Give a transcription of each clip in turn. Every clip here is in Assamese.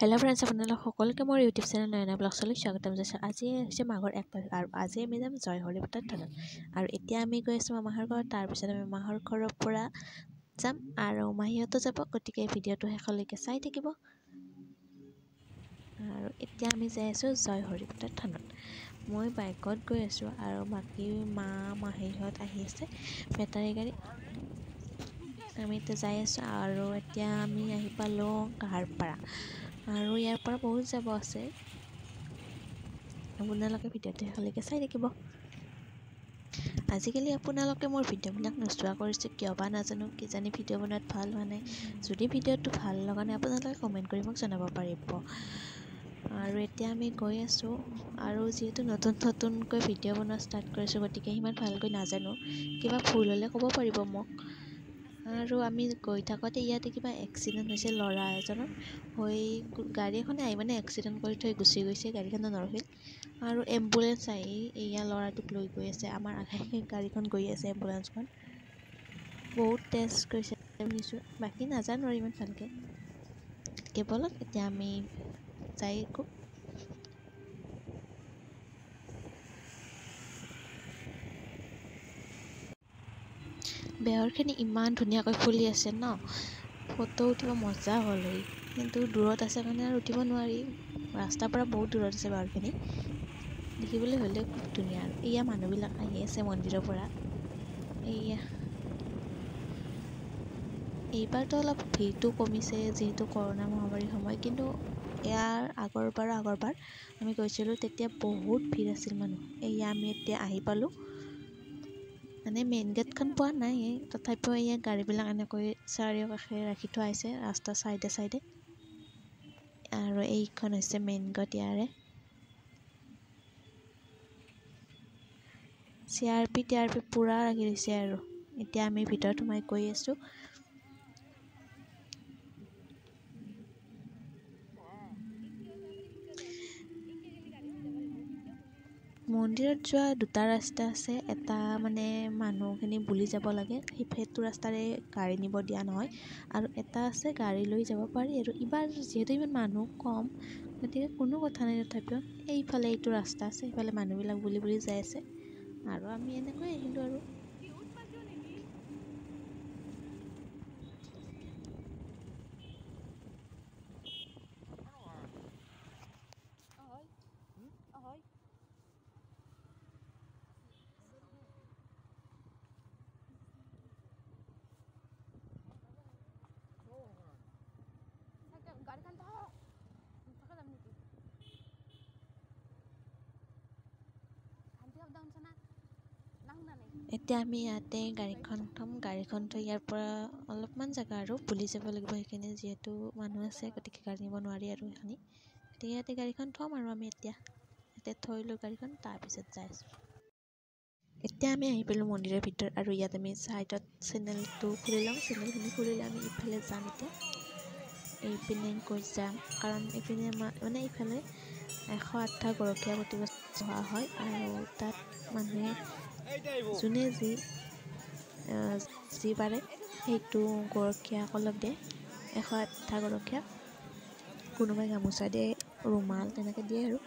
হেল্ল' ফ্ৰেণ্ডছ, আপোনালোক সকলোকে মোৰ ইউটিউব চেনেল নয়না ব্লগছলৈ স্বাগতম জনাইছোঁ। আজি হৈছে মাঘৰ 1 তাৰিখ আৰু আজি আমি যাম জয়হৰিপাটৰ থানত। আৰু এতিয়া আমি গৈ আছোঁ মামাহঁৰ ঘৰত। তাৰপিছত আমি মামাহঁৰ ঘৰৰ পৰা যাম আৰু মাহীহঁতো যাব, গতিকে ভিডিঅ'টো শেষলৈকে চাই থাকিব। আৰু এতিয়া আমি যাই আছোঁ জয়হৰিপাটৰ থানত। মই বাইকত গৈ আছোঁ আৰু বাকী মাহীহঁত আহি আছে বেটাৰী গাড়ী। আমি এতিয়া যাই আছোঁ আৰু এতিয়া আমি আহি পালোঁ কাহাৰপাৰা। আৰু ইয়াৰ পৰা বহুত যাব আছে, আপোনালোকে ভিডিঅ'টো শেষলৈকে চাই থাকিব। আজিকালি আপোনালোকে মোৰ ভিডিঅ'বিলাক নোচোৱা কৰিছে কিয় বা নাজানো, কিজানি ভিডিঅ' বনোৱাত ভাল হোৱা নাই। যদি ভিডিঅ'টো ভাল লগা নাই আপোনালোকে কমেণ্ট কৰি মোক জনাব পাৰিব। আৰু এতিয়া আমি গৈ আছোঁ আৰু যিহেতু নতুনকৈ ভিডিঅ' বনোৱা ষ্টাৰ্ট কৰিছোঁ, গতিকে সিমান ভালকৈ নাজানো, কিবা ভুল হ'লে ক'ব পাৰিব মোক। আৰু আমি গৈ থাকোঁতে ইয়াতে কিবা এক্সিডেণ্ট হৈছে ল'ৰা এজনৰ হৈ, গাড়ী এখনে আহি এক্সিডেণ্ট কৰি থৈ গুচি গৈছে, গাড়ীখনো নৰখিল। আৰু এম্বুলেঞ্চ আহি এয়া ল'ৰাটোক লৈ গৈ আছে, আমাৰ আগে গাড়ীখন গৈ আছে এম্বুলেঞ্চখন। বহুত টেষ্ট কৰিছে শুনিছোঁ, বাকী নাজানো আৰু ইমান ভালকৈ। কেৱল এতিয়া আমি যাই একো বেহৰখিনি ইমান ধুনীয়াকৈ ফুলি আছে ন, ফটো উঠিব মজা হ'ল হয়, কিন্তু দূৰত আছে কাৰণে আৰু উঠিব নোৱাৰি। ৰাস্তাৰ পৰা বহুত দূৰত আছে বেহৰখিনি, দেখিবলৈ হ'লে খুব ধুনীয়া। আৰু এয়া মানুহবিলাক আহি আছে মন্দিৰৰ পৰা। এইবাৰতো অলপ ভিৰটো কমিছে যিহেতু কৰোণা মহামাৰীৰ সময়, কিন্তু ইয়াৰ আগৰবাৰ আমি গৈছিলোঁ তেতিয়া বহুত ভিৰ আছিল মানুহ। এয়া আমি এতিয়া আহি পালোঁ, মেইন গেটখন পোৱা নাই, তথাপিও এয়া গাড়ীবিলাক এনেকৈ চাৰিওকাষে ৰাখি থোৱা হৈছে ৰাস্তাৰ চাইডে। আৰু এইখন হৈছে মেইন গেট। ইয়াৰে CRP পূৰা ৰাখি দিছে। আৰু এতিয়া আমি ভিতৰত সোমাই গৈ আছোঁ। মন্দিৰত যোৱা দুটা ৰাস্তা আছে, এটা মানুহখিনি বুলি যাব লাগে, সেইটো ৰাস্তাৰে গাড়ী নিব দিয়া নহয়, আৰু এটা আছে গাড়ী লৈ যাব পাৰি। আৰু এইবাৰ যিহেতু ইমান মানুহ কম, গতিকে কোনো কথা নাই। তথাপিও এইফালে এইটো ৰাস্তা আছে, সেইফালে মানুহবিলাক বুলি যাই আছে, আৰু আমি এনেকৈ আহিলোঁ। আৰু এতিয়া আমি ইয়াতে গাড়ীখন থ'ম। গাড়ীখন থৈ ইয়াৰ পৰা অলপমান জেগা আৰু বুলি যাব লাগিব, সেইখিনি যিহেতু মানুহ আছে, গতিকে গাড়ী নিব নোৱাৰি। আৰু সেইখিনি গতিকে ইয়াতে গাড়ীখন থ'ম, আৰু আমি এতিয়া ইয়াতে থৈ লৈ গাড়ীখন তাৰপিছত যাই আছোঁ। এতিয়া আমি আহি পালোঁ মন্দিৰৰ ভিতৰত, আৰু ইয়াত আমি ছাইডত চেনেলটো খুলি ল'ম। চেনেলখিনি খুলিলে আমি ইফালে যাম। এতিয়া এইপিনে গৈ যাম, কাৰণ এইপিনে ইফালে 108টা গৰখীয়া প্ৰতি বছৰ হোৱা হয়, আৰু তাত মানুহে যোনে যি পাৰে সেইটো গৰখীয়াসকলক দিয়ে। 108টা গৰখীয়া, কোনোবাই গামোচা দিয়ে, ৰুমাল তেনেকৈ দিয়ে। আৰু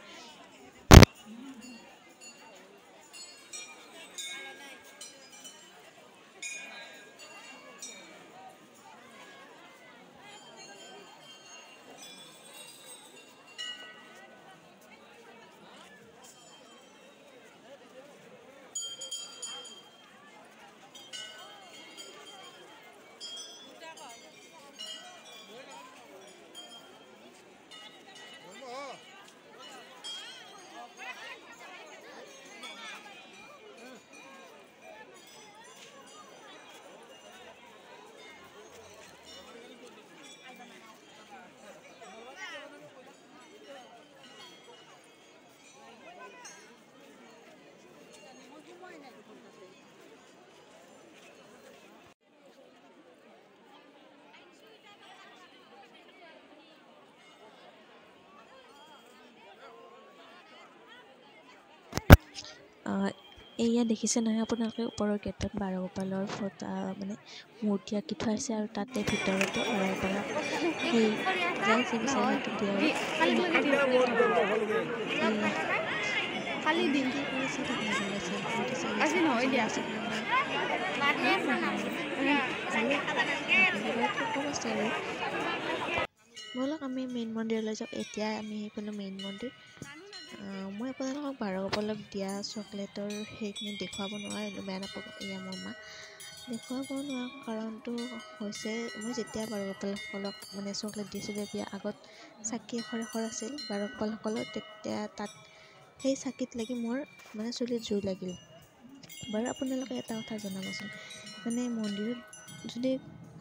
এয়া দেখিছে নহয় আপোনালোকে, ওপৰৰ গেটত বাৰগোপালৰ মূৰ্তি আঁকি থোৱা আছে, আৰু তাতে ভিতৰতে সেই যাই যি বিচাৰে সেইটো দিয়ে আৰু খালি দিন কি কৰিছে ঠিক নাজানে আজি নহয় দিয়া কম আছে আৰু ব'লক আমি মেইন মন্দিৰলৈ যাওঁ এতিয়া আমি সেইফালে মেইন মন্দিৰ মই আপোনালোকক বাৰগোপালক দিয়া চকলেটৰ সেইখিনি দেখুৱাব নোৱাৰিলোঁ বেয়া নাপাব এয়া মোৰ মা দেখুৱাব নোৱাৰা কাৰণটো হৈছে মই যেতিয়া বাৰগোপালসকলক মানে চকলেট দিছিলোঁ তেতিয়া আগত চাকি এশৰ আছিল বাৰগোপালসকলৰ তেতিয়া তাত সেই চাকিত লাগি মোৰ মানে চুলিত জুই লাগিল বাৰু আপোনালোকে এটা কথা জনাবচোন মানে মন্দিৰত যদি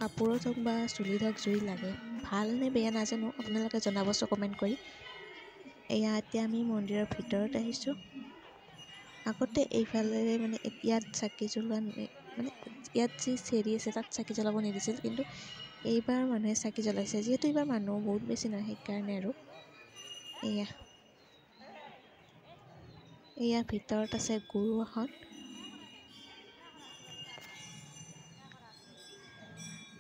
কাপোৰত হওক বা চুলিত হওক জুই লাগে ভাল নে বেয়া নাজানো আপোনালোকে জনাবচোন কমেণ্ট কৰি এয়া এতিয়া আমি মন্দিৰৰ ভিতৰত আহিছোঁ আগতে এইফালেৰে মানে ইয়াত চাকি জ্বলোৱা মানে ইয়াত যি চেৰি আছে তাত চাকি জ্বলাব নিদিছিল কিন্তু এইবাৰ মানুহে চাকি জ্বলাইছে যিহেতু এইবাৰ মানুহ বহুত বেছি নহয় সেইকাৰণে আৰু এয়া ভিতৰত আছে গুৰু আসন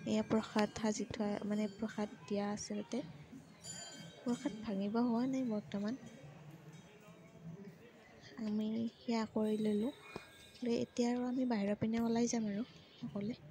এয়া প্ৰসাদ সাজি থোৱা মানে প্ৰসাদ দিয়া আছে তাতে প্ৰসাদ ভাঙিব হোৱা নাই বৰ্তমান আমি সেয়া কৰি ল'লোঁ এতিয়া আৰু আমি বাহিৰৰ পিনে ওলাই যাম আৰু সকলোৱে